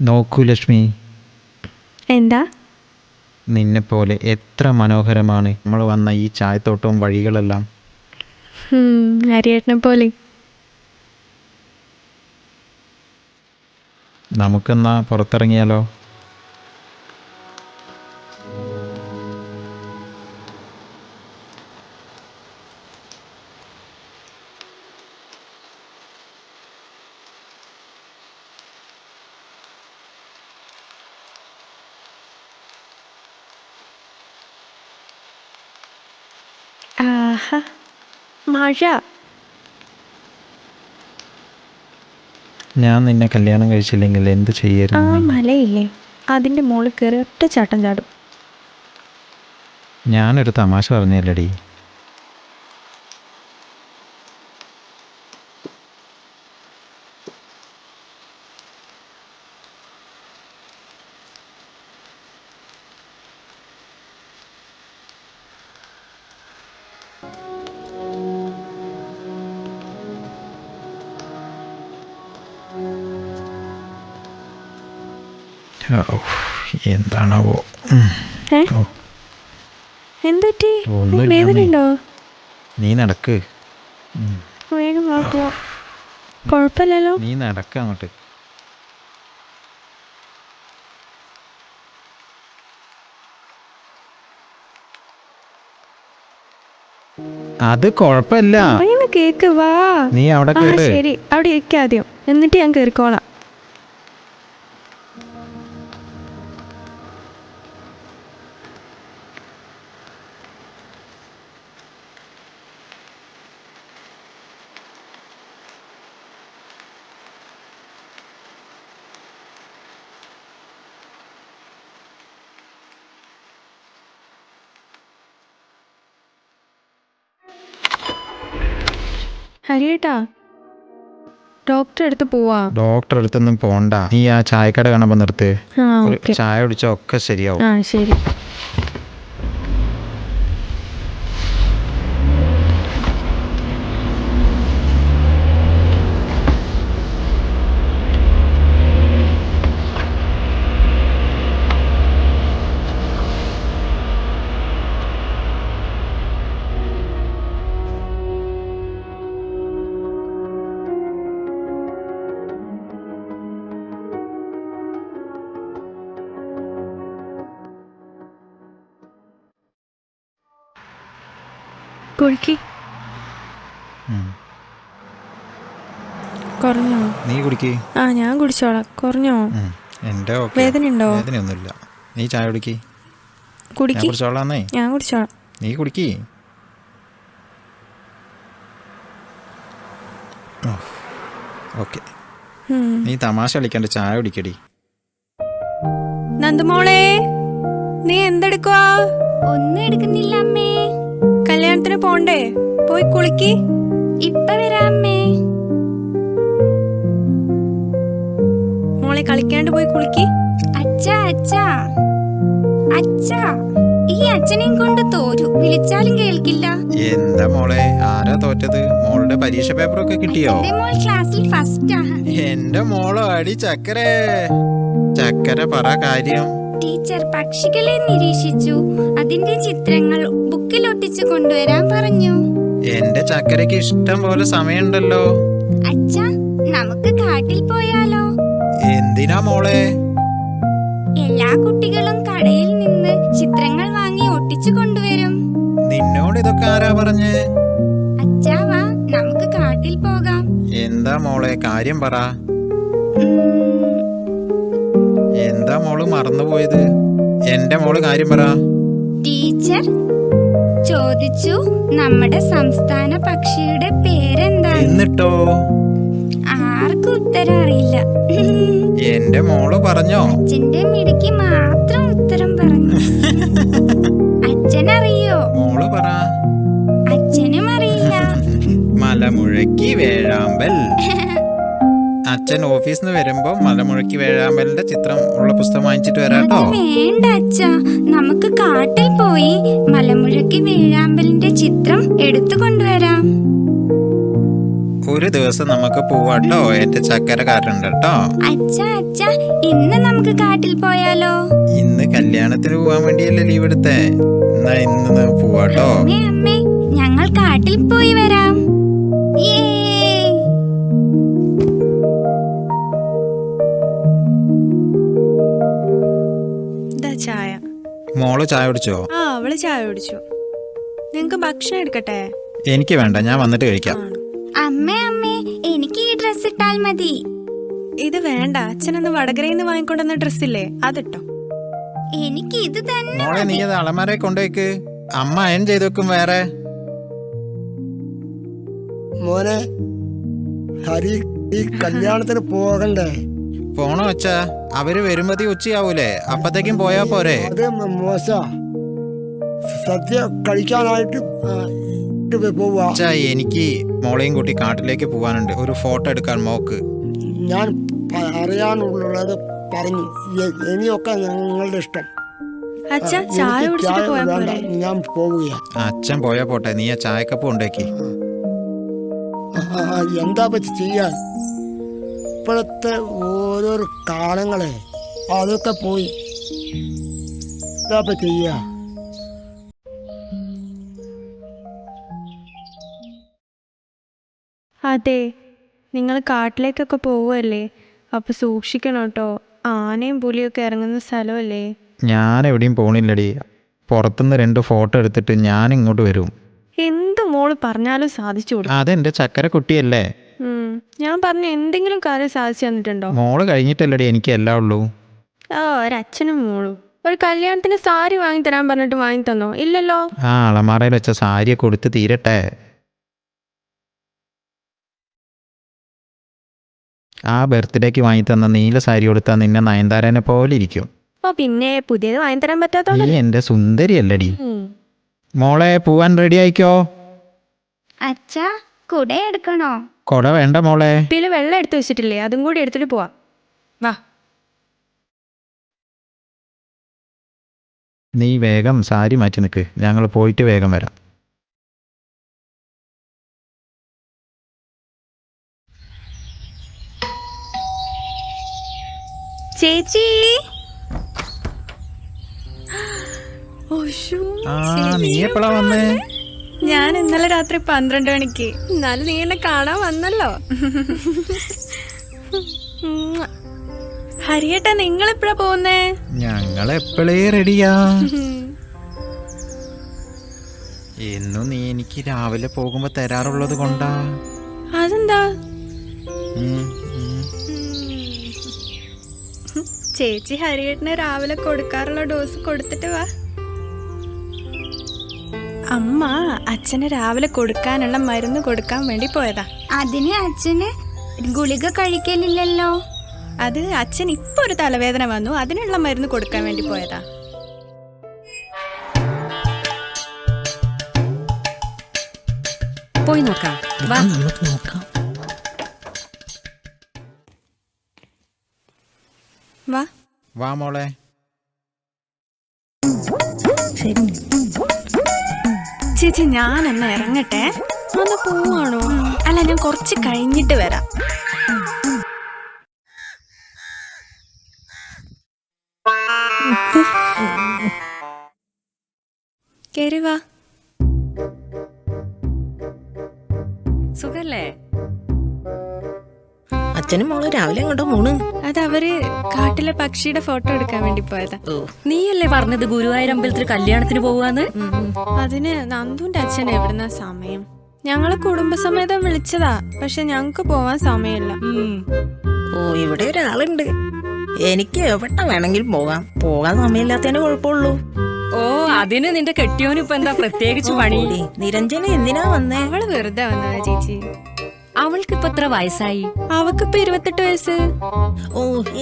നോക്കൂ ലക്ഷ്മി, എന്താ? നിന്നെപ്പോലെ എത്ര മനോഹരമാണ് നമ്മൾ വന്ന ഈ ചായത്തോട്ടവും വഴികളെല്ലാം. ഹരിയേട്ടനെ പോലെ. നമുക്കെന്നാ പുറത്തിറങ്ങിയാലോ? ആഹാ, മഴ. ഞാൻ നിന്നെ കല്യാണം കഴിച്ചില്ലെങ്കിൽ എന്ത് ആ ചെയ്യായിരുന്നു? മലയില്ലേ, അതിൻ്റെ മുകളിൽ കയറി ഒറ്റ ചാട്ടം ചാടും. ഞാനൊരു തമാശ പറഞ്ഞല്ലേടി. എന്താണാവോ? ഏ, എന്തുപറ്റി? ഒന്നുമില്ല വേദന അമ്മേ. ഉണ്ടോ? നീ നടക്ക്, വേഗം നോക്കുക. കുഴപ്പമില്ലല്ലോ? നീ നടക്ക് അങ്ങോട്ട്. അത് കുഴപ്പമില്ല, പറയുന്ന കേക്ക്. വാ. നീ അവിടെ ആ കേറ്. ശരി, അവിടെ ഇരിക്കാദ്യം, എന്നിട്ട് ഞാൻ കയറിക്കോളാം. ഹരിയേട്ടാ, ഡോക്ടറെ അടുത്ത് പോവാ. ഡോക്ടറെ അടുത്തൊന്നും പോണ്ട, നീ ആ ചായക്കട കാണുമ്പോൾ നിർത്ത്. ആ ഒരു ഓക്കെ. ചായ കുടിച്ചാൽ ഒക്കെ ശരിയാവും. ആ ശരി. കുടിക്ക്. ഉം. കുറഞ്ഞോ? നീ കുടിക്ക്. ആ ഞാൻ കുടിച്ചോളാം. കുറഞ്ഞോ? എൻ്റെ ഓക്കെ. വേദനയുണ്ടോ? വേദനയൊന്നുമില്ല. നീ ചായ കുടിക്ക്. ഞാൻ കുടിക്ക്. കുടിച്ചോളാന്നേ. ഞാൻ കുടിച്ചോളാം. നീ കുടിക്ക്. ഓക്കെ, നീ തമാശ കളിക്കാണ്ട് ചായ കുടിക്കടി. നന്ദുമോളെ, നീ എന്തെടുക്കുവാ? ഒന്നും എടുക്കുന്നില്ല അമ്മേ. കല്യാണത്തിന് പോണ്ടേ? പോയി കുളിക്ക്. ഇപ്പ വരാം അമ്മേ. മോളെ, കളിക്കാണ്ട് പോയി കുളിക്ക്. അച്ഛാ അച്ഛാ അച്ഛാ, ഈ അച്ഛനെയും കൊണ്ട് തോറ്റു. വിളിച്ചാലും കേൾക്കില്ല. എന്താ മോളെ, ആരാ തോറ്റത്? മോളുടെ പരീക്ഷ പേപ്പറൊക്കെ കിട്ടിയോ? എന്റെ മോൾ ക്ലാസ്സിൽ ഫസ്റ്റാ. എന്റെ മോളോ അടി ചക്കര. ചക്കര പറ കാര്യം. ടീച്ചർ പക്ഷികളെ നിരീക്ഷിച്ചു. അതിന്റെ ചിത്രങ്ങൾ ബുക്കിൽ ഒട്ടിച്ചു കൊണ്ടുവരാൻ പറഞ്ഞു. എന്റെ ചക്കരയ്ക്ക് ഇഷ്ടം പോലെ സമയമുണ്ടല്ലോ. അച്ഛാ, നമുക്ക് കാട്ടിൽ പോയാലോ? എന്തിനാ മോളെ? എല്ലാ കുട്ടികളും കടയിൽ നിന്ന് ചിത്രങ്ങൾ വാങ്ങി ഒട്ടിച്ചു കൊണ്ടുവരും. നിന്നോട് ഇതൊക്കെ ആരാ പറഞ്ഞേ? അച്ഛാ വാ, നമുക്ക് കാട്ടിൽ പോകാം. എന്താ മോളെ, കാര്യം പറ. എന്താ മോള് മറന്നുപോയത്? എന്റെ മോള് കാര്യം പറ. ടീച്ചർ ചോദിച്ചു, നമ്മുടെ സംസ്ഥാന പക്ഷിയുടെ പേരെന്താണ്? എന്നിട്ടോ? ആർക്കും ഉത്തരം അറിയില്ല. എന്റെ മോള് പറഞ്ഞോ? അച്ഛന്റെ മിടുക്കി മാത്രം ഉത്തരം പറഞ്ഞു. അച്ഛനറിയോ? മോള് പറ. അച്ഛനും അറിയില്ല. മലമുഴക്കി വേഴാമ്പൽ. അച്ഛൻ ഓഫീസിൽ നിന്ന് വരുമ്പോ മലമുഴക്കി വേഴാമ്പലിന്റെ ചിത്രം ഉള്ള പുസ്തകം വാങ്ങിച്ചിട്ട് വരാട്ടോ. വേണ്ട അച്ഛാ, നമുക്ക് കാട്ടിൽ പോയി മലമുഴക്കി വേഴാമ്പലിന്റെ ചിത്രം എടുത്തു കൊണ്ടുവരാം. ഒരു ദിവസം നമുക്ക് പോവാട്ടോ. എന്റെ ചക്കരക്കാരുണ്ട് കേട്ടോ. അച്ഛാ ഇന്ന് നമുക്ക് കാട്ടിൽ പോയാലോ? ഇന്ന് കല്യാണത്തിന് പോവാൻ വേണ്ടിയല്ലേ ലീവ് എടുത്തേ. എന്നാ ഇന്ന് പോവാട്ടോ. അമ്മേ ഞങ്ങൾ കാട്ടിൽ പോയി വരാം. ചായ. മോള് ചായ കുടിച്ചോ? അവള് ചായ കുടിച്ചു. നിങ്ങക്ക് ഭക്ഷണം എടുക്കട്ടെ? എനിക്ക് വേണ്ട, ഞാൻ വന്നിട്ട് കഴിക്കാം. അമ്മേ എനിക്ക് ഈ ഡ്രസ് ഇട്ടാൽ മതി. ഇത് വേണ്ട, അച്ഛനന്ന് വടകരയിൽ നിന്ന് വാങ്ങിക്കൊണ്ടുവന്ന ഡ്രസ്സില്ലേ, അതിട്ടോ. എനിക്ക് ഇത് തന്നെ. മോളെ നീ അത് അളമാരെ കൊണ്ടുവയ്ക്ക്. അമ്മ അയൺ ചെയ്ത് വെക്കും. വേറെ മോനെ ഹരി, ഈ കല്യാണത്തിന് പോകണ്ടേ? പോണോ അച്ഛാ? അവര് വരുമ്പതി ഉച്ചയാവൂലേ, അപ്പത്തേക്കും പോയാ പോരെ? അത് മോശ. സദ്യ കഴിക്കാനായിട്ട് പോവാ. അച്ഛാ എനിക്ക് മോളെയും കൂട്ടി കാട്ടിലേക്ക് പോവാനുണ്ട്. ഒരു ഫോട്ടോ എടുക്കാൻ മോക്ക്. ഞാൻ അറിയാനുള്ളത് പറഞ്ഞു. ഇനിയൊക്കെ ഞങ്ങളുടെ ഇഷ്ടം. അച്ഛാ ചായ കുടിച്ചിട്ട് പോയാ പോരെ? ഞാൻ പോവുകയാ. അച്ഛൻ പോയാ പോട്ടെ, നീ ആ ചായക്കപ്പ് ഉണ്ടാക്കി. എന്താ പറ്റി ചെയ്യാൻ? ഇപ്പോഴത്തെ ഓരോരോ കാലങ്ങളെ അതൊക്കെ പോയി. എന്താ പറ്റി ചെയ്യാ? അതെ, നിങ്ങൾ കാട്ടിലേക്കൊക്കെ പോവല്ലേ, അപ്പൊ സൂക്ഷിക്കണം കേട്ടോ. ആനയും പുലിയൊക്കെ ഇറങ്ങുന്ന സ്ഥലമല്ലേ. ഞാൻ എവിടെയും പോണില്ലടി. പുറത്തുനിന്ന് 2 ഫോട്ടോ എടുത്തിട്ട് ഞാൻ ഇങ്ങോട്ട് വരും. എന്ത് മോള് പറഞ്ഞാലും സാധിച്ചു കൊടുക്കും. അതെന്റെ ചക്കര കുട്ടിയല്ലേ. ഞാൻ പറഞ്ഞ എന്തെങ്കിലും കാര്യം സാധിച്ചു തന്നിട്ടുണ്ടോ? മോള് കഴിഞ്ഞിട്ടല്ലടി എനിക്ക് എല്ലാം ഉള്ളൂ. ഒരച്ഛനും മോളും. ഒരു കല്യാണത്തിന് സാരി വാങ്ങി തരാൻ പറഞ്ഞിട്ട് വാങ്ങി തന്നോ? ഇല്ലല്ലോ. ആ അളമാറയിൽ വെച്ച സാരിയെ കൊടുത്ത് തീരട്ടെ. ആ ബർത്ത്ഡേക്ക് വാങ്ങി തന്ന നീല സാരി കൊടുത്താൽ നിന്നെ നയൻതാരനെ പോലെ ഇരിക്കും. പിന്നെ പുതിയത് വാങ്ങി തരാൻ പറ്റാത്തോണ്ട്. നീ എന്റെ സുന്ദരി അല്ലടി. മോളെ പോവാൻ റെഡി ആയിക്കോ. അച്ഛാ കുട എടുക്കണോ? കൊട വേണ്ട മോളെ. പിന്നെ വെള്ളം എടുത്തു വെച്ചിട്ടില്ലേ, അതും കൂടി എടുത്തിട്ട് പോവാ. വാ. നീ വേഗം സാരി മാറ്റി നിൽക്ക്, ഞങ്ങൾ പോയിട്ട് വേഗം വരാം. ചേച്ചി. നീ എപ്പോഴാ വന്നേ? ഞാൻ ഇന്നലെ രാത്രി 12 മണിക്ക്. എന്നാലും നീ എന്നെ കാണാൻ വന്നല്ലോ. ഹരിയേട്ടാ, നിങ്ങൾ എപ്പോഴാ പോകുന്നേ? ഞങ്ങൾ എപ്പോഴേ റെഡിയാ. എന്നും നീ എനിക്ക് രാവിലെ പോകുമ്പോ തരാറുള്ളത് കൊണ്ടാ. അതെന്താ? ചേച്ചി ഹരിയേട്ടന് രാവിലെ കൊടുക്കാറുള്ള ഡോസ് കൊടുത്തിട്ട് വാ. അമ്മ അച്ഛന് രാവിലെ കൊടുക്കാനുള്ള മരുന്ന് കൊടുക്കാൻ വേണ്ടി പോയതാ. അതിന് അച്ഛന് ഗുളിക കഴിക്കലില്ലല്ലോ. അത് അച്ഛൻ ഇപ്പൊ ഒരു തലവേദന വന്നു, അതിനുള്ള മരുന്ന് കൊടുക്കാൻ വേണ്ടി പോയതാ. പോയി നോക്കാം. വാ നമുക്ക് നോക്കാം. വാ വാ മോളെ. ചേച്ചി ഞാൻ എന്നാ ഇറങ്ങട്ടെ. ഒന്ന് പോവാണോ? അല്ല, ഞാൻ കുറച്ച് കഴിഞ്ഞിട്ട് വരാം. കേറി വാ. സുഖല്ലേ? അച്ഛനും മോള് രാവിലെ എങ്ങോട്ടോ പോണ്? അതവര് കാട്ടിലെ പക്ഷിയുടെ ഫോട്ടോ എടുക്കാൻ വേണ്ടി പോയതാ. നീയല്ലേ പറഞ്ഞത് ഗുരുവായൂർ അമ്പലത്തിൽ കല്യാണത്തിന് പോവാന്ന്? അതിന് നന്ദുന്റെ അച്ഛൻ എവിടുന്ന സമയം? ഞങ്ങള് കുടുംബസമേതം വിളിച്ചതാ, പക്ഷെ ഞങ്ങക്ക് പോവാൻ സമയമില്ല. ഇവിടെ ഒരാളുണ്ട്. എനിക്ക് എവിടെ വേണമെങ്കിലും പോകാൻ സമയമില്ലാത്തതിന് കുഴപ്പമുള്ളൂ. അതിന് നിന്റെ കെട്ടിയോന് ഇപ്പൊ എന്താ പ്രത്യേകിച്ച് പണി? നിരഞ്ജന എന്തിനാ വന്നേ? അവള് വെറുതെ വന്നതാ ചേച്ചി. അവൾക്ക് ഇപ്പൊ എത്ര വയസ്സായി? അവക്കിപ്പോ 28 വയസ്സ്.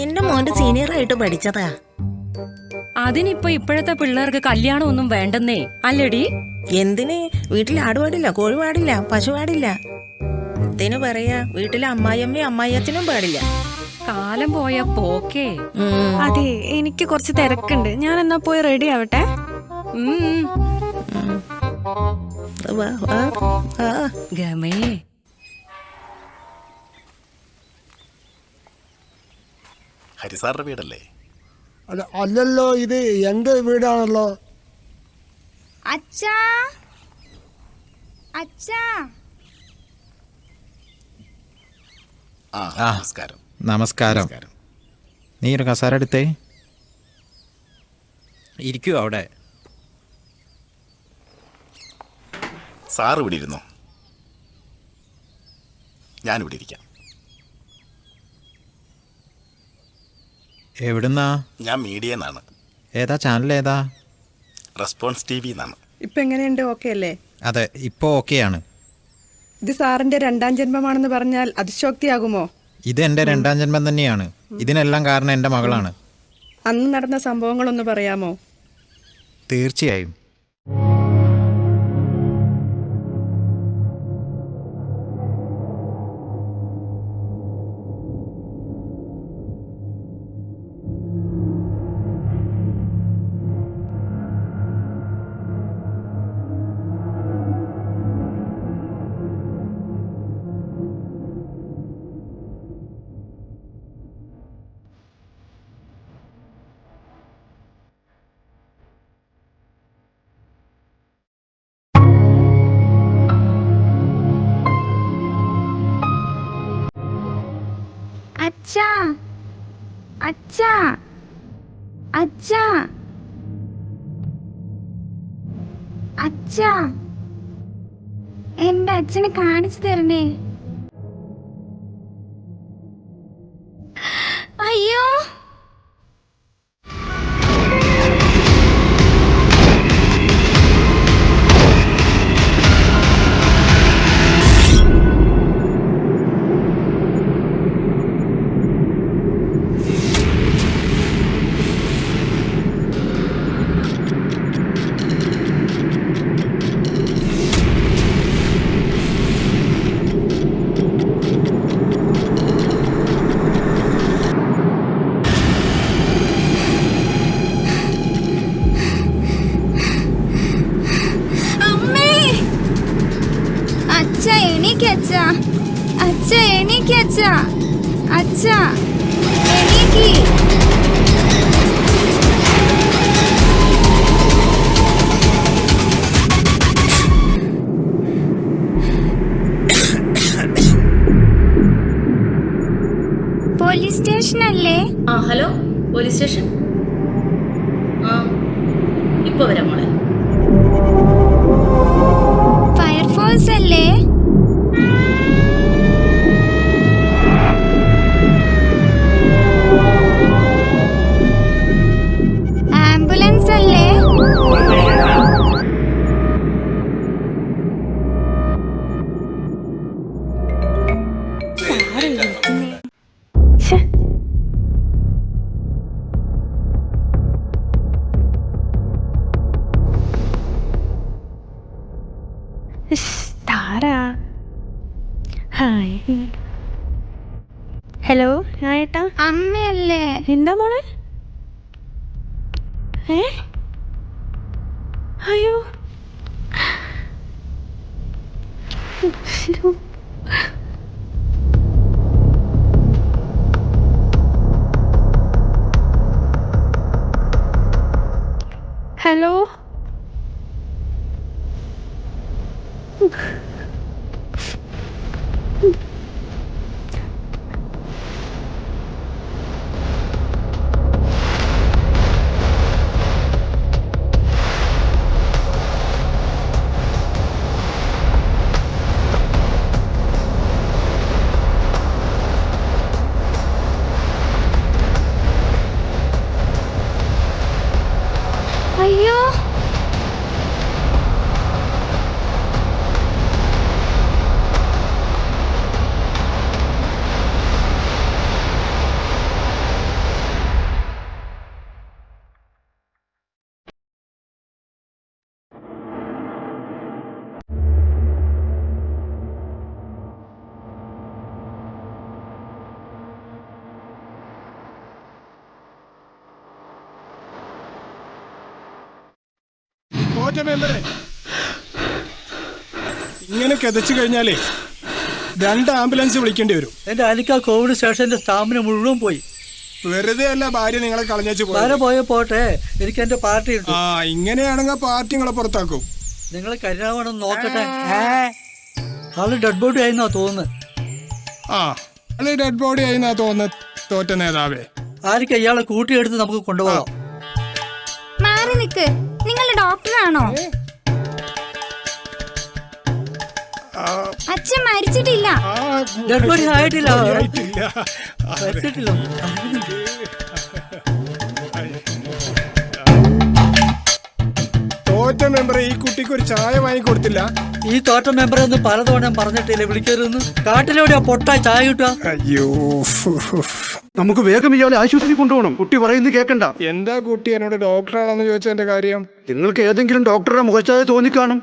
എന്റെ മോന്റെ സീനിയർ ആയിട്ട് പഠിച്ചതാ. അതിനിപ്പോ ഇപ്പോഴത്തെ പിള്ളേർക്ക് കല്യാണം ഒന്നും വേണ്ടെന്നേ അല്ലടി? എന്തിന്? വീട്ടിൽ ആട് പാടില്ല, കോഴി പാടില്ല, പശു പാടില്ല. ഇതിന് പറയാ വീട്ടിലെ അമ്മായിയമ്മയും അമ്മായിയച്ഛനും പാടില്ല. കാലം പോയ പോക്കേ. അതെ, എനിക്ക് കുറച്ച് തിരക്കുണ്ട്. ഞാൻ എന്നാ പോയി റെഡി ആവട്ടെ. ഗമേ ഹരിസാറിന്റെ വീടല്ലേ? അല്ലല്ലോ, ഇത് എൻ്റെ വീടാണല്ലോ. അച്ഛാ, അച്ഛാ. ആ, ആ. നമസ്കാരം. നമസ്കാരം. നമസ്കാരം. നീ ഒരു കസാര എടുത്തേ, ഇരിക്കൂ അവിടെ. സാറ് ഇവിടെ ഇരുന്നോ, ഞാനിവിടെ ഇരിക്കാം. എവിടുന്നാ? ഞാൻ മീഡിയ എന്നാണ്, ഏതാ ചാനൽ? ഏതാ? റെസ്പോൺസ് TV എന്നാണ്. ഇപ്പൊ എങ്ങനെയുണ്ട്? ഓക്കെ അല്ലേ? അതെ, ഇപ്പോൾ ഓക്കെയാണ്. ഇത് സാറിന്റെ രണ്ടാം ജന്മമാണെന്ന് പറഞ്ഞാൽ അതിശോക്തിയാകുമോ? ഇത് എൻ്റെ രണ്ടാം ജന്മം തന്നെയാണ്. ഇതിനെല്ലാം കാരണം എൻ്റെ മകളാണ്. അന്ന് നടന്ന സംഭവങ്ങളൊന്ന് പറയാമോ? തീർച്ചയായും. അച്ഛാ, അച്ഛാ, അച്ഛാ, അച്ഛാ. എന്റെ അച്ഛനെ കാണിച്ചു തരണേ. അയ്യോ, അമ്മേ. അച്ഛാ എണീക്ക്, അച്ഛാ, അച്ഛാ എണീക്ക്, അച്ഛാ, അച്ഛാ എണീക്ക്. പോലീസ് സ്റ്റേഷൻ അല്ലേ? ആ ഹലോ, പോലീസ് സ്റ്റേഷൻ. ആ ഇപ്പൊ വരാം മോളെ. ഫയർഫോഴ്സ് അല്ലേ? ആംബുലൻസ് അല്ലേ? താരാ. ഹായ്. ഹലോ, ആ ഏട്ടാ. അമ്മയല്ലേ? എന്താ മോളെ? അയ്യോ, ഹലോ. അയ്യോ, ഇങ്ങനെ കിതച്ചു കഴിഞ്ഞാലേ 2 ആംബുലൻസ് വിളിക്കേണ്ടി വരും. എൻ്റെ അലിക്ക കോവിഡ് സ്റ്റേഷന്റെ സ്റ്റാമിന മുഴുവൻ പോയി. വെറുതെ അല്ല ഭാര്യ നിങ്ങളെ കളഞ്ഞു ഭാര്യ പോയ പോട്ടെ, എനിക്ക് എന്റെ പാർട്ടി ഉണ്ട്. ആ ഇങ്ങനെയാണെങ്കിൽ പാർട്ടി നിങ്ങളെ പുറത്താക്കും. നിങ്ങൾ കരുണാവണം നോക്കട്ടെ. ആള് ഡെഡ് ബോഡി ആയിരുന്നോ തോന്നുന്നു. ആ അല്ലെ ഡെഡ് ബോഡി ആയിന്നാ തോന്നുന്നു തോറ്റ നേതാവേ. ആയിരിക്കും ഇയാളെ കൂട്ടിയെടുത്ത് നമുക്ക് കൊണ്ടുപോകാം. മാറി നിക്ക്, നിങ്ങൾ ഡോക്ടറാണോ? അച്ഛൻ മരിച്ചിട്ടില്ല. ഡെഡ് ബോഡി ആയിട്ടില്ല. ആയിട്ടില്ല. മരിച്ചിട്ടില്ല. തോറ്റ മെമ്പർ ഈ കുട്ടിക്ക് ഒരു ചായ വാങ്ങി കൊടുത്തില്ല. ഈ തോറ്റ മെമ്പറെ ഒന്ന് പലതവണ പറഞ്ഞിട്ടില്ല വിളിക്കരുതെന്ന്. കാട്ടിലെവിടെയാ പൊട്ട ചായ കിട്ടുക? അയ്യോ നമുക്ക് വേഗം ഇയാളെ ആശുപത്രി കൊണ്ടുപോകണം. കുട്ടി പറയുന്നത് കേൾക്കണ്ട. എന്താ കുട്ടി എന്നോട് ഡോക്ടറാണെന്ന് ചോദിച്ചതിന്റെ കാര്യം? നിങ്ങൾക്ക് ഏതെങ്കിലും ഡോക്ടറുടെ മുഖച്ഛായ തോന്നിക്കാണും.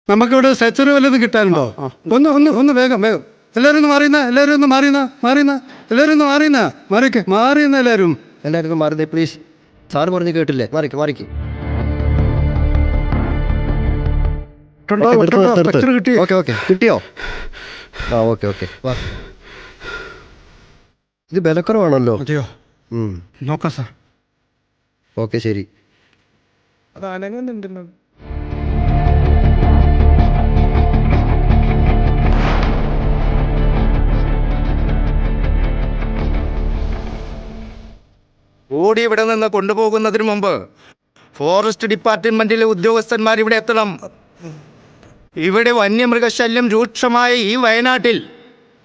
നമുക്കിവിടെ സെച്ചറി വല്ലതും കിട്ടാനുണ്ടോ? ഒന്ന് വേഗം വേഗം. എല്ലാവരും ഒന്ന് മാറിയുന്ന, എല്ലാവരും ഒന്ന് മാറിയുന്ന, എല്ലാവരും ഒന്ന് മാറിയുന്ന എല്ലാവരും എല്ലാവരും മാറുന്നേ പ്ലീസ്. സാറ് പറഞ്ഞ് കേട്ടില്ലേ? മാറിക്ക്. ഓക്കെ കിട്ടിയോ? ആ ഓക്കെ വാ. ഇത് ബലക്കുറവാണല്ലോ. അതെയോ? നോക്കാം സാർ. ഓക്കെ ശരി. അത് അനങ്ങുന്നുണ്ടല്ലോ. ഓടി ഇവിടെ നിന്ന് കൊണ്ടുപോകുന്നതിന് മുമ്പ് ഫോറസ്റ്റ് ഡിപ്പാർട്ട്മെന്റിലെ ഉദ്യോഗസ്ഥന്മാർ ഇവിടെ എത്തണം. ഇവിടെ വന്യമൃഗശല്യം രൂക്ഷമായ ഈ വയനാട്ടിൽ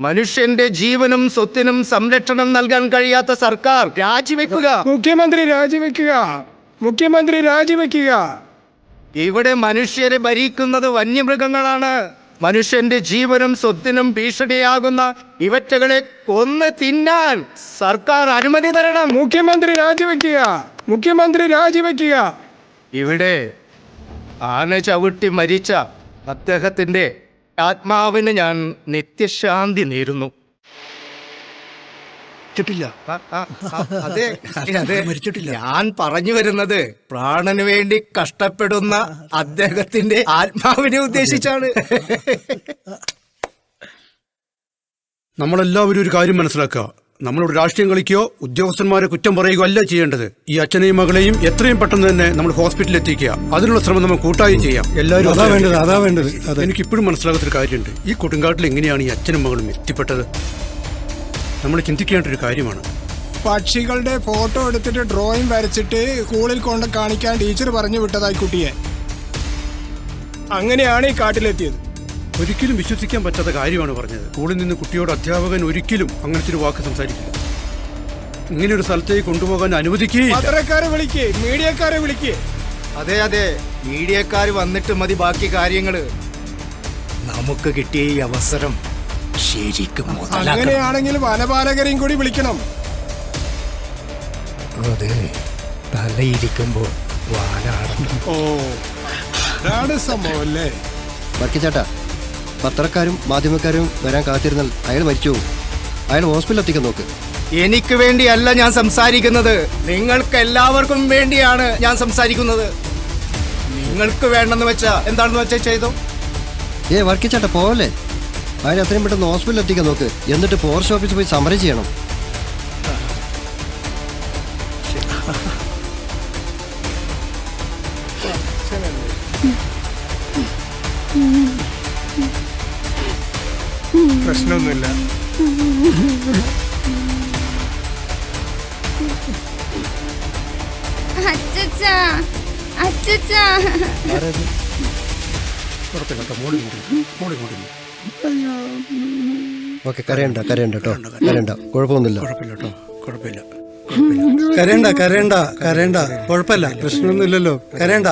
മനുഷ്യന്റെ ജീവനും സ്വത്തിനും സംരക്ഷണം നൽകാൻ കഴിയാത്ത സർക്കാർ രാജിവെക്കുക. മുഖ്യമന്ത്രി രാജിവെക്കുക. ഇവിടെ മനുഷ്യരെ ഭരിക്കുന്നത് വന്യമൃഗങ്ങളാണ്. മനുഷ്യന്റെ ജീവനും സ്വത്തിനും ഭീഷണിയാകുന്ന ഇവറ്റകളെ കൊന്ന് തിന്നാൻ സർക്കാർ അനുമതി തരണം. മുഖ്യമന്ത്രി രാജിവെക്കുക. ഇവിടെ ആന ചവിട്ടി മരിച്ച അദ്ദേഹത്തിന്റെ ആത്മാവിന് ഞാൻ നിത്യശാന്തി നേരുന്നു. അതെ മരിച്ചിട്ടില്ല. ഞാൻ പറഞ്ഞു വരുന്നത് പ്രാണന് വേണ്ടി കഷ്ടപ്പെടുന്ന അദ്ദേഹത്തിന്റെ ആത്മാവിനെ ഉദ്ദേശിച്ചാണ്. നമ്മളെല്ലാവരും ഒരു കാര്യം മനസ്സിലാക്കുക. നമ്മളോട് രാഷ്ട്രീയം കളിക്കുകയോ ഉദ്യോഗസ്ഥന്മാരെ കുറ്റം പറയുകയോ അല്ല ചെയ്യേണ്ടത്. ഈ അച്ഛനെയും മകളെയും എത്രയും പെട്ടെന്ന് തന്നെ നമ്മൾ ഹോസ്പിറ്റലിൽ എത്തിക്കുക. അതിനുള്ള ശ്രമം നമ്മൾ കൂട്ടായി ചെയ്യാം. എല്ലാവരും അതാ വേണ്ടത്. എനിക്കിപ്പോഴും മനസ്സിലാകാത്തൊരു കാര്യമുണ്ട്. ഈ കൊടുങ്കാട്ടിൽ എങ്ങനെയാണ് ഈ അച്ഛനും മകളും എത്തിപ്പെട്ടത്? നമ്മൾ ചിന്തിക്കേണ്ട ഒരു കാര്യമാണ്. പക്ഷികളുടെ ഫോട്ടോ എടുത്തിട്ട് ഡ്രോയിങ് വരച്ചിട്ട് സ്കൂളിൽ കൊണ്ട് കാണിക്കാൻ ടീച്ചർ പറഞ്ഞു വിട്ടതായി കുട്ടിയെ. അങ്ങനെയാണ് ഈ കാട്ടിലെത്തിയത്. ഒരിക്കലും വിശ്വസിക്കാൻ പറ്റാത്ത കാര്യമാണ് പറഞ്ഞത്. സ്കൂളിൽ നിന്ന് കുട്ടിയോട് അധ്യാപകൻ ഒരിക്കലും അങ്ങനത്തെ ഒരു വാക്ക് സംസാരിക്കില്ല. ഇങ്ങനെ ഒരു സ്ഥലത്തേക്ക് കൊണ്ടുപോകാൻ അനുവദിക്കുകയില്ല. പത്രക്കാരെ വിളിക്കേ, മീഡിയക്കാരെ വിളിക്കേ. അതെ മീഡിയക്കാർ വന്നിട്ട് മതി ബാക്കി കാര്യങ്ങള്. നമുക്ക് കിട്ടിയ ഈ അവസരം ശരിക്കും അങ്ങനെയാണെങ്കിൽ വനപാലകരെയും കൂടി വിളിക്കണം. അതെ, തലയിരിക്കുമ്പോൾ വാലാടണം. ഓ അതാണ് സംഭവം അല്ലേ? ചേട്ടാ, പത്രക്കാരും മാധ്യമക്കാരും വരാൻ കാത്തിരുന്നാൽ അയാൾ മരിച്ചു പോകും. അയാൾ ഹോസ്പിറ്റലിൽ എത്തിക്കാൻ നോക്ക്. എനിക്ക് വേണ്ടിയല്ല ഞാൻ സംസാരിക്കുന്നത്, നിങ്ങൾക്ക് എല്ലാവർക്കും വേണ്ടിയാണ് ഞാൻ സംസാരിക്കുന്നത്. നിങ്ങൾക്ക് വേണ്ടെന്ന് വെച്ചാ എന്താണെന്ന് വെച്ചാൽ ചെയ്തോ. വർക്കിച്ചേട്ടാ പോവല്ലേ? അയാൾ എത്രയും പെട്ടെന്ന് ഹോസ്പിറ്റലിൽ എത്തിക്കാൻ നോക്ക്. എന്നിട്ട് ഫോറസ്റ്റ് ഓഫീസിൽ പോയി സമരം ചെയ്യണം. പ്രശ്നമൊന്നുമില്ല. ഓക്കെ കരയണ്ട കേട്ടോ. കരയണ്ട, കുഴപ്പമൊന്നുമില്ല. കരയണ്ട, കുഴപ്പമില്ല, പ്രശ്നമൊന്നുമില്ലല്ലോ. കരയണ്ട.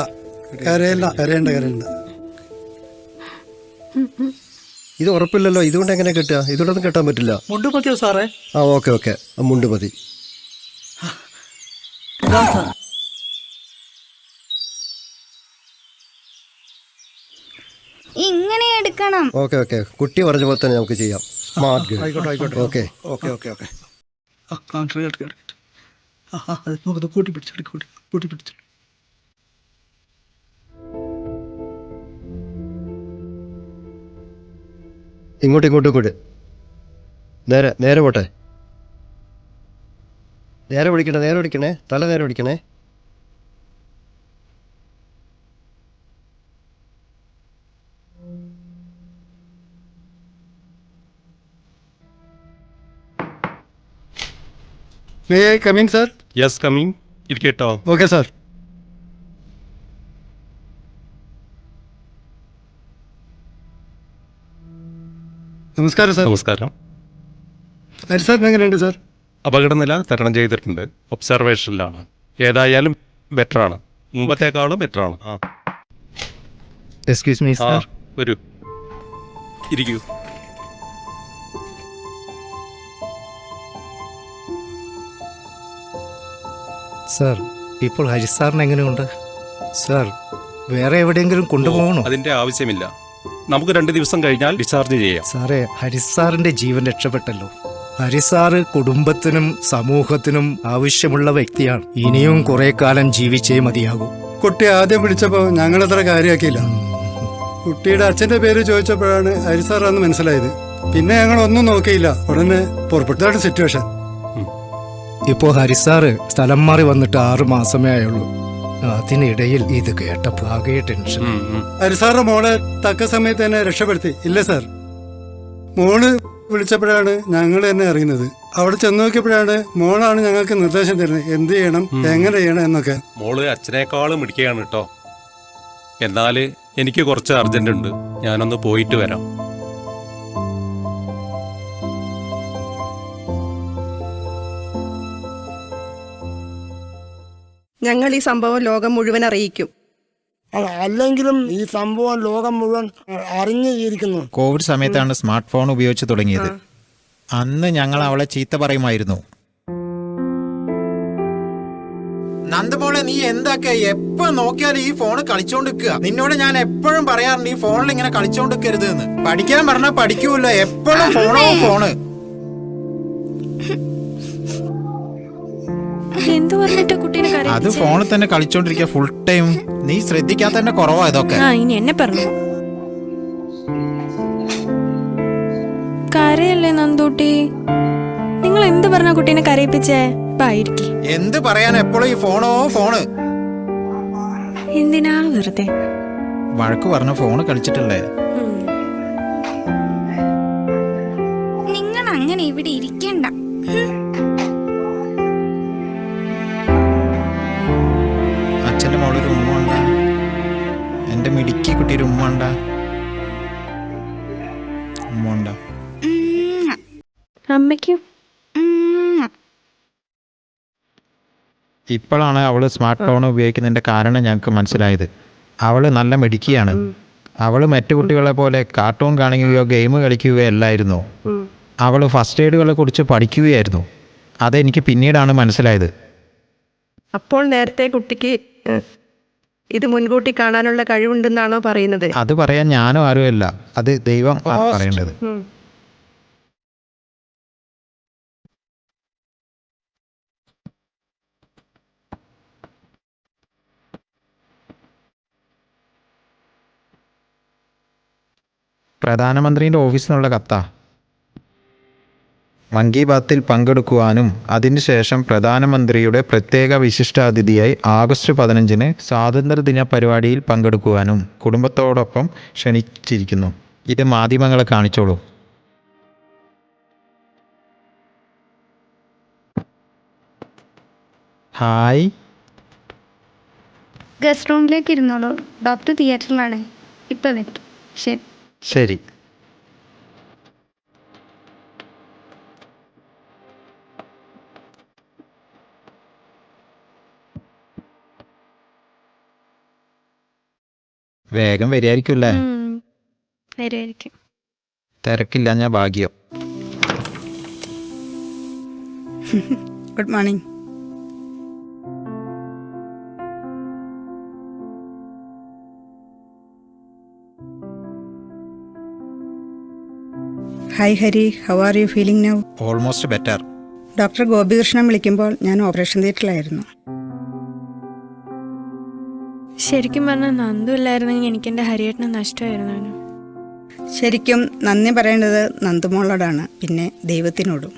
ഇത് ഉറപ്പില്ലല്ലോ. ഇതുകൊണ്ട് എങ്ങനെ കിട്ടുക? ഇതുകൊണ്ടൊന്നും കെട്ടാൻ പറ്റില്ല. മുണ്ട് മതിയോ സാറേ? ആ ഓക്കെ മുണ്ട് മതി. ഇങ്ങനെ എടുക്കണം. ഓക്കെ കുട്ടി പറഞ്ഞ പോലെ തന്നെ നമുക്ക് ചെയ്യാം. Smart girl. ആയിക്കോട്ടെ. ഓക്കെ. കൂട്ടി പിടിച്ചു. ഇങ്ങോട്ട് നേരെ പോട്ടെ. നേരെ പിടിക്കണേ തല നേരെ പിടിക്കണേ. May I come in, sir? Yes, coming. ഇരിക്കട്ടോ. Okay, sir. നമസ്കാരം സാർ. നമസ്കാരം. ഹരിസാറിന് എങ്ങനെയുണ്ട് സാർ? അപകടനില തരണം ചെയ്തിട്ടുണ്ട്. ഒബ്സർവേഷനിലാണ്. ഏതായാലും ബെറ്ററാണ്, മുമ്പത്തേക്കാളും ബെറ്ററാണ്. Excuse me sir. വരൂ, ഇരിക്കൂ. സാർ, ഇപ്പോൾ ഹരിസാറിന് എങ്ങനെയുണ്ട്? സാർ, വേറെ എവിടെയെങ്കിലും കൊണ്ടുപോകണോ? അതിന്റെ ആവശ്യമില്ല. നമുക്ക് 2 ദിവസം കഴിഞ്ഞാൽ ഡിസ്ചാർജ് ചെയ്യാം. സാറേ, ഹരിസാറിന്റെ ജീവൻ രക്ഷപ്പെട്ടല്ലോ. ഹരിസാറ് കുടുംബത്തിനും സമൂഹത്തിനും ആവശ്യമുള്ള വ്യക്തിയാണ്. ഇനിയും കുറെ കാലം ജീവിച്ചേ മതിയാകൂ. കുട്ടി ആദ്യം വിളിച്ചപ്പോൾ ഞങ്ങളത്ര കാര്യമാക്കിയില്ല. കുട്ടിയുടെ അച്ഛന്റെ പേര് ചോദിച്ചപ്പോഴാണ് ഹരിസാറാന്ന് മനസ്സിലായത്. പിന്നെ ഞങ്ങൾ ഒന്നും നോക്കിയില്ല, ഉടനെ പുറപ്പെട്ടതാണ് സിറ്റുവേഷൻ. ഇപ്പോ ഹരിസാറ് സ്ഥലം മാറി വന്നിട്ട് 6 മാസമേ ആയുള്ളൂ. അതിനിടയിൽ ഇത് കേട്ടപ്പോൾ ആകെ ടെൻഷൻ. ഹരിസാറിന്റെ മോളെ തക്ക സമയത്ത് തന്നെ രക്ഷപ്പെടുത്തി. ഇല്ല സാർ, മോള് വിളിച്ചപ്പോഴാണ് ഞങ്ങൾ തന്നെ അറിയുന്നത്. അവിടെ ചെന്ന് നോക്കിയപ്പോഴാണ് മോളാണ് ഞങ്ങൾക്ക് നിർദ്ദേശം തരുന്നത്, എന്ത് ചെയ്യണം, എങ്ങനെ ചെയ്യണം എന്നൊക്കെ. മോള് അച്ഛനേക്കാളും മിടിക്കുകയാണ് കേട്ടോ. എന്നാല് എനിക്ക് കുറച്ച് അർജന്റ് ഉണ്ട്, ഞാനൊന്ന് പോയിട്ട് വരാം. ഞങ്ങൾ ഈ സംഭവം ലോകം മുഴുവൻ അറിയിക്കും. അല്ലെങ്കിലും ഈ സംഭവം ലോകം മുഴുവൻ അറിഞ്ഞിരിക്കുന്നു. കോവിഡ് സമയത്താണ് സ്മാർട്ട് ഫോൺ ഉപയോഗിച്ച് തുടങ്ങിയത്. അന്ന് ഞങ്ങൾ അവളെ ചീത്ത പറയുമായിരുന്നു. നന്ദമോളെ, നീ എന്താക്കെ എപ്പോ നോക്കിയാലും ഈ ഫോൺ കളിച്ചോണ്ടിരിക്കുക. നിന്നോട് ഞാൻ എപ്പോഴും പറയാറുണ്ട് ഈ ഫോണിൽ ഇങ്ങനെ കളിച്ചോണ്ടിരിക്കരുത് എന്ന്. പഠിക്കാൻ പറഞ്ഞാൽ പഠിക്കൂല, എപ്പോഴും ഫോണ്. എന്തു പറഞ്ഞിട്ട് കുട്ടീനെ അത് ഫോണിൽ തന്നെ കളിച്ചോണ്ടിരിക്കുക ഫുൾ ടൈം. നീ ശ്രദ്ധിക്കാത്തന്നെ കുറവാ ഇതൊക്കെ. ഇനി എന്നെ പറഞ്ഞു കരയല്ലേ നന്ദൂട്ടി? നിങ്ങൾ എന്ത് പറഞ്ഞ കുട്ടീനെ കരയിപ്പിച്ചേ? എന്ത് പറയാൻ, എപ്പോഴും ഈ ഫോണ്. എന്തിനാ വെറുതെ വഴക്ക് പറഞ്ഞ ഫോണ് കളിച്ചിട്ടല്ലേ. നിങ്ങൾ അങ്ങനെ ഇവിടെ ഇരിക്കണ്ട. അച്ഛൻ്റെ മോളൊരു ഉമ്മ ഉണ്ടാ, എൻ്റെ മിടുക്കി കുട്ടിയൊരു ഉമ്മ ഉണ്ടാ. അമ്മയ്ക്കും ഇപ്പോഴാണ് അവള് സ്മാർട്ട് ഫോൺ ഉപയോഗിക്കുന്നതിന്റെ കാരണം ഞങ്ങൾക്ക് മനസ്സിലായത്. അവള് നല്ല മിടുക്കിയാണ്. അവള് മറ്റു കുട്ടികളെ പോലെ കാർട്ടൂൺ കാണുകയോ ഗെയിം കളിക്കുകയോ അല്ലായിരുന്നു. അവള് ഫസ്റ്റ് എയ്ഡുകളെ കുറിച്ച് പഠിക്കുകയായിരുന്നു. അതെനിക്ക് പിന്നീടാണ് മനസ്സിലായത്. അപ്പോൾ നേരത്തെ കുട്ടിക്ക് ഇത് മുൻകൂട്ടി കാണാനുള്ള കഴിവുണ്ടെന്നാണോ പറയുന്നത്? അത് പറയാൻ ഞാനും ആരുമല്ല, അത് ദൈവം പറയേണ്ടത്. പ്രധാനമന്ത്രിയുടെ ഓഫീസിൽ നിന്നുള്ള കത്താ. മൻ കി ബാത്തിൽ പങ്കെടുക്കുവാനും അതിനുശേഷം പ്രധാനമന്ത്രിയുടെ പ്രത്യേക വിശിഷ്ടാതിഥിയായി ആഗസ്റ്റ് 15 സ്വാതന്ത്ര്യദിന പരിപാടിയിൽ പങ്കെടുക്കുവാനും കുടുംബത്തോടൊപ്പം ക്ഷണിച്ചിരിക്കുന്നു. ഇത് മാധ്യമങ്ങളെ കാണിച്ചോളൂ. ഹായ്. ഗസ്റ്റ് റൂമിലേക്ക് ഇരുന്നോളൂ. ഡോക്ടർ തിയേറ്ററിലാണ്. ഇപ്പം വരും. ശരി. വേഗം വരികയായിരിക്കുമല്ലേ? തിരക്കില്ല, ഞാൻ ഭാഗ്യം. Good morning. Hi Hari, how are you feeling now? Almost better. Doctor Gopikrishnan വിളിക്കുമ്പോൾ ഞാൻ ഓപ്പറേഷൻ തിയേറ്ററിലായിരുന്നു. ശരിക്കും പറഞ്ഞാൽ നന്ദു ഇല്ലായിരുന്നെങ്കിൽ എനിക്കെൻ്റെ ഹരിയേട്ടനെ നഷ്ടമായിരുന്നു. ശരിക്കും നന്ദി പറയേണ്ടത് നന്ദുമോളോടാണ്, പിന്നെ ദൈവത്തിനോടും.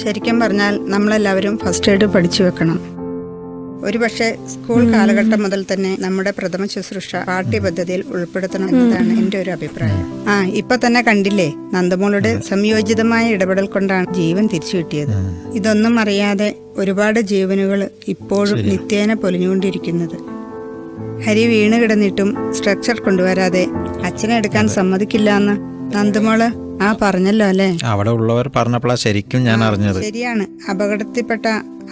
ശരിക്കും പറഞ്ഞാൽ നമ്മളെല്ലാവരും ഫസ്റ്റ് എയ്ഡ് പഠിച്ചു വെക്കണം. ഒരുപക്ഷെ സ്കൂൾ കാലഘട്ടം മുതൽ തന്നെ നമ്മുടെ പ്രഥമ ശുശ്രൂഷ പാഠ്യപദ്ധതിയിൽ ഉൾപ്പെടുത്തണം എന്നതാണ് എൻ്റെ ഒരു അഭിപ്രായം. ഇപ്പൊ തന്നെ കണ്ടില്ലേ, നന്ദമോളുടെ സംയോജിതമായ ഇടപെടൽ കൊണ്ടാണ് ജീവൻ തിരിച്ചു കിട്ടിയത്. ഇതൊന്നും അറിയാതെ ഒരുപാട് ജീവനുകൾ ഇപ്പോഴും നിത്യേന പൊലിഞ്ഞുകൊണ്ടിരിക്കുന്നത്. ഹരി വീണ് കിടന്നിട്ടും സ്ട്രക്ചർ കൊണ്ടുവരാതെ അച്ഛനെ എടുക്കാൻ സമ്മതിക്കില്ല എന്ന് നന്ദമോള് പറഞ്ഞല്ലോ അല്ലേ? അവിടെ ഉള്ളവർ പറഞ്ഞപ്പോഴാ ശരിക്കും ഞാൻ അറിഞ്ഞത്. ശരിയാണ്. അപകടത്തിൽപ്പെട്ട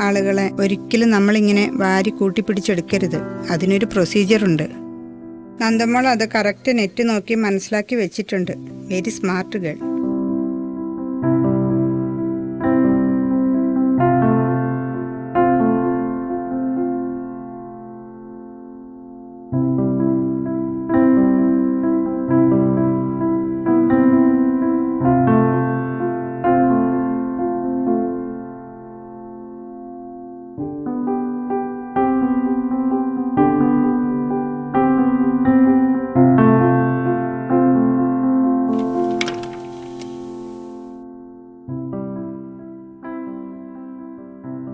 ആളുകളെ ഒരിക്കലും നമ്മളിങ്ങനെ വാരി കൂട്ടിപ്പിടിച്ചെടുക്കരുത്. അതിനൊരു പ്രൊസീജിയർ ഉണ്ട്. നന്ദമോൾ അത് കറക്റ്റ് നെറ്റ് നോക്കി മനസ്സിലാക്കി വെച്ചിട്ടുണ്ട്. Very smart girl.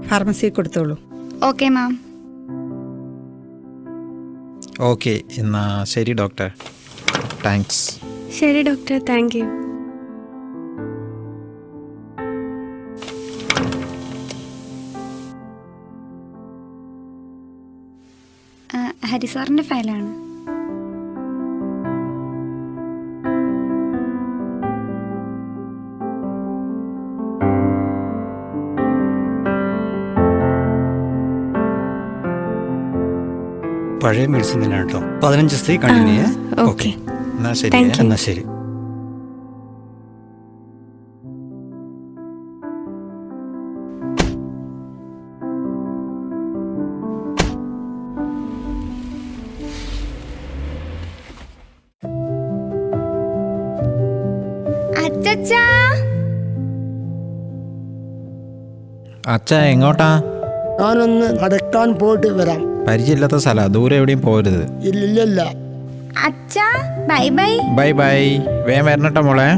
ഫാർമസി കൊടുത്തോളൂ. Okay ma'am. ഓക്കെ, എന്നാ ശരി ഡോക്ടർ. താങ്ക്സ്. ശരി ഡോക്ടർ, താങ്ക് യു. ഹരി സാറിൻ്റെ ഫയലാണ്. പഴയ മെഡിസിൻ തന്നെ കേട്ടോ. 15 ദിവസത്തേക്ക് കണ്ടിന്യൂ. ഓക്കെ, എന്നാ ശരി. എന്നാ ശരി. അച്ഛാ എങ്ങോട്ടാ? ഞാനൊന്ന് നടക്കാൻ പോയിട്ട് വരാം. പരിചയമില്ലാത്ത സ്ഥലം, ദൂരെ എവിടെയും പോരുത്. ഇല്ലില്ല. അച്ഛാ ബൈ ബൈ. Bye bye. വേഗം വരണട്ടോ മോളെ.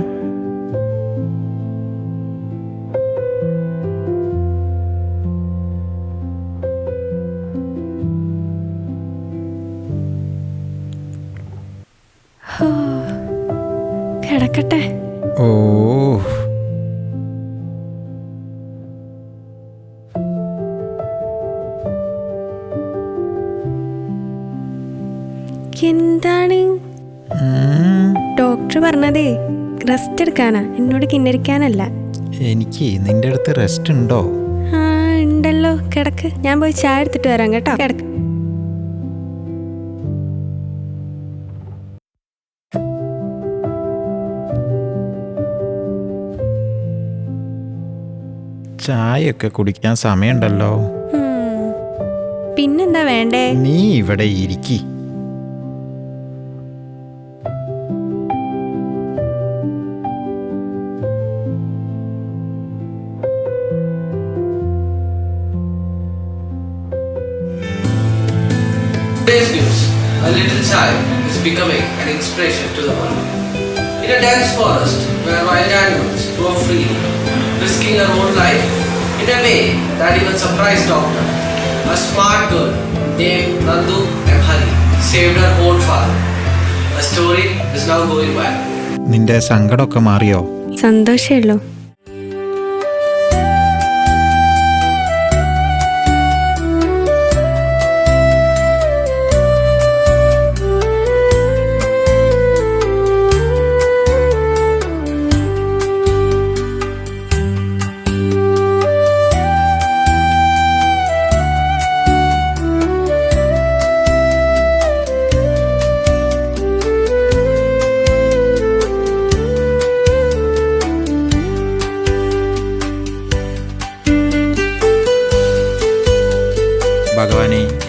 കിടക്കട്ടെ. ഓ, എന്താണ് ഡോക്ടർ പറഞ്ഞതേ? റെസ്റ്റ് എടുക്കാനാ, എന്നോട് കിന്നരിക്കാനല്ല. എനിക്ക് നിന്റെ അടുത്ത് റെസ്റ്റ് ഉണ്ടോ? ഉണ്ടല്ലോ. കിടക്ക്, ഞാൻ പോയി ചായ എടുത്തിട്ട് വരാം കേട്ടോ. കിടക്ക്. ചായയൊക്കെ കുടിക്കാൻ സമയമുണ്ടല്ലോ. പിന്നെന്താ വേണ്ടേ? നീ ഇവിടെ ഇരിക്കി. Today's news: a little child is becoming an inspiration to the world. In a dense forest where wild animals roam freely, risking her own life in a way that even surprised doctor, a smart girl named Nandu M. Hari saved her own father. The story is now going viral. നിന്റെ സങ്കടമൊക്കെ മാറിയോ? സന്തോഷമല്ലോ.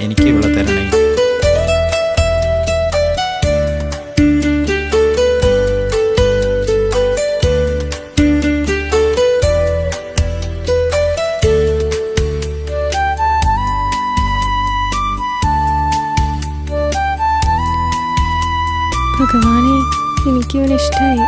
എനിക്ക് ഇവിടെ തരണേ. ഭഗവാനെ, എനിക്കിവനെ ഇഷ്ടമായി.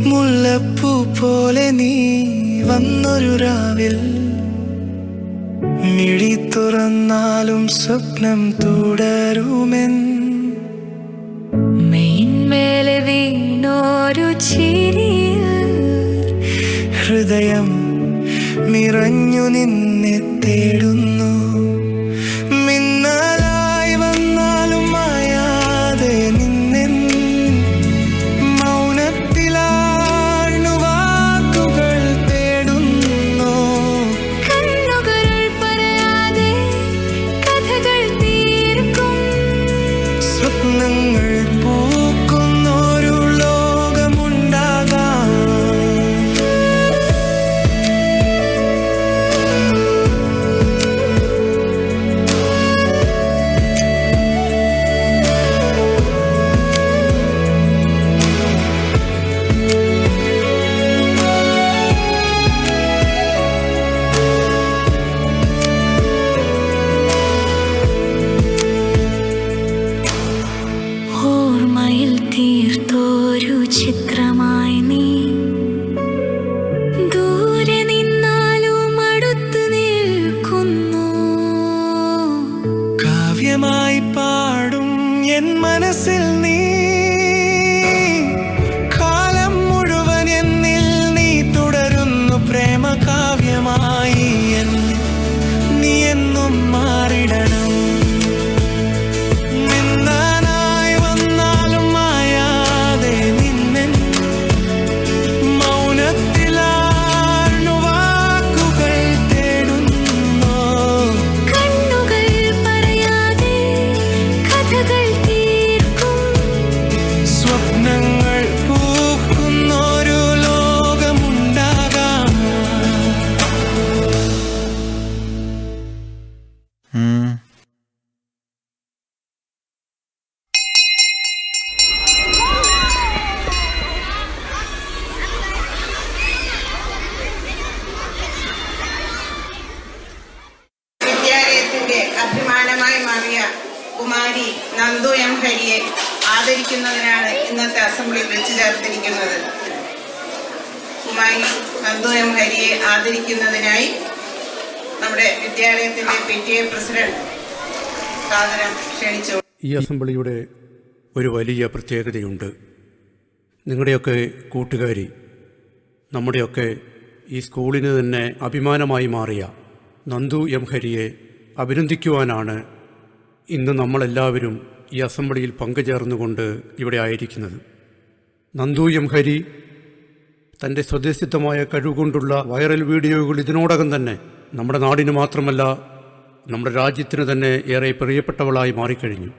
മുല്ലപ്പൂ പോലെ നീ വന്നൊരു രാവിൽ, മിഴി തുറന്നാലും സ്വപ്നം തുടരുമെൻ. മേന്മേലെ വീണോരു ചിരിയിൽ ഹൃദയം നിറഞ്ഞു നിന്നെ തേടുന്നു. മിന്നലായി വന്നാലും മായാതെ നിന്നെ മൗനത്തിലാഴ്ന്നു വാക്കുകൾ തേടുന്നു. കണ്ണുകൾ പറയാതെ കഥകൾ തീർക്കും സ്വപ്നങ്ങൾ പൂക്കുന്നൊരു ലോകമുണ്ടാകാം. ഓർമ്മയിൽ തീർത്തോരു ചിത്രമായി നീ, ദൂരെ നിന്നാലും അടുത്ത് നിൽക്കുന്നു. കാവ്യമായി പാടും എൻ മനസ്സിൽ നീ, കാലം മുഴുവൻ എന്നിൽ നീ തുടരുന്നു പ്രേമ കാവ്യമായി. നീ എന്നും മാറിടണം. മിന്നാനായി വന്നാലും മായാതെ നിന്നെ മൗനത്തിലാഴ്ന്നു വാക്കുകൾ തേടുന്നു. കണ്ണുകൾ പറയാതെ കഥകൾ തീർക്കും സ്വപ്നങ്ങൾ പൂക്കുന്നൊരു ലോകമുണ്ടാകാം. വിദ്യാലയത്തിന്റെ അഭിമാനമായി മാറിയ കുമാരി നന്ദു എം ഹരിയെ ആദരിക്കുന്നതിനാണ് ഇന്നത്തെ അസംബ്ലി വെച്ച് ചേർത്തിരിക്കുന്നത്. കുമാരി നന്ദു എം ഹരിയെ ആദരിക്കുന്നതിനായി നമ്മുടെ വിദ്യാലയത്തിന്റെ PTA പ്രസിഡന്റ് സാദരം ക്ഷണിച്ചു. ഈ അസംബ്ലിയുടെ ഒരു വലിയ പ്രത്യേകതയുണ്ട്. നിങ്ങളുടെയൊക്കെ കൂട്ടുകാരി, നമ്മുടെയൊക്കെ ഈ സ്കൂളിന് തന്നെ അഭിമാനമായി മാറിയ നന്ദു എം ഹരിയെ അഭിനന്ദിക്കുവാനാണ് ഇന്ന് നമ്മളെല്ലാവരും ഈ അസംബ്ലിയിൽ പങ്കുചേർന്നുകൊണ്ട് ഇവിടെ ആയിരിക്കുന്നത്. നന്ദു എം ഹരി തൻ്റെ സ്വദേശിത്വമായ കഴിവുകൊണ്ടുള്ള വൈറൽ വീഡിയോകൾ ഇതിനോടകം തന്നെ നമ്മുടെ നാടിന് മാത്രമല്ല നമ്മുടെ രാജ്യത്തിന് തന്നെ ഏറെ പ്രിയപ്പെട്ടവളായി മാറിക്കഴിഞ്ഞു.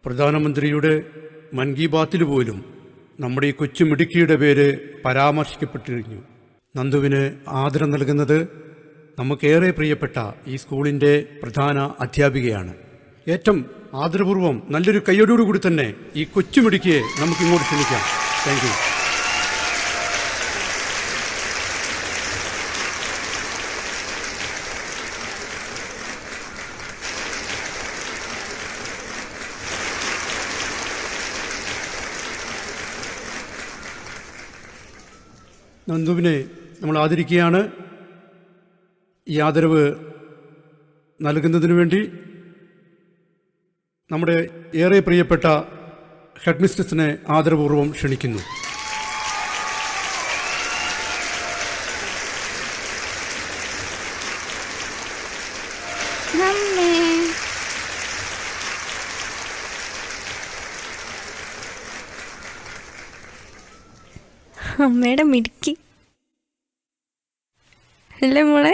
പ്രധാനമന്ത്രിയുടെ മൻ കി ബാത്തിൽ പോലും നമ്മുടെ ഈ കൊച്ചുമിടുക്കിയുടെ പേര് പരാമർശിക്കപ്പെട്ടിരുന്നു. നന്ദുവിന് ആദരം നൽകുന്നത് നമുക്കേറെ പ്രിയപ്പെട്ട ഈ സ്കൂളിൻ്റെ പ്രധാന അധ്യാപികയാണ്. ഏറ്റവും ആദരപൂർവ്വം നല്ലൊരു കയ്യോടുകൂടി തന്നെ ഈ കൊച്ചുമിടുക്കിയെ നമുക്കിങ്ങോട്ട് ക്ഷണിക്കാം. Thank you. നന്ദുവിനെ നമ്മൾ ആദരിക്കുകയാണ്. ഈ ആദരവ് നൽകുന്നതിനു വേണ്ടി നമ്മുടെ ഏറെ പ്രിയപ്പെട്ട ഹെഡ് മിസ്ട്രസിനെ ആദരപൂർവ്വം ക്ഷണിക്കുന്നു. അമ്മയുടെ മിടുക്കി അല്ലേ മോളെ?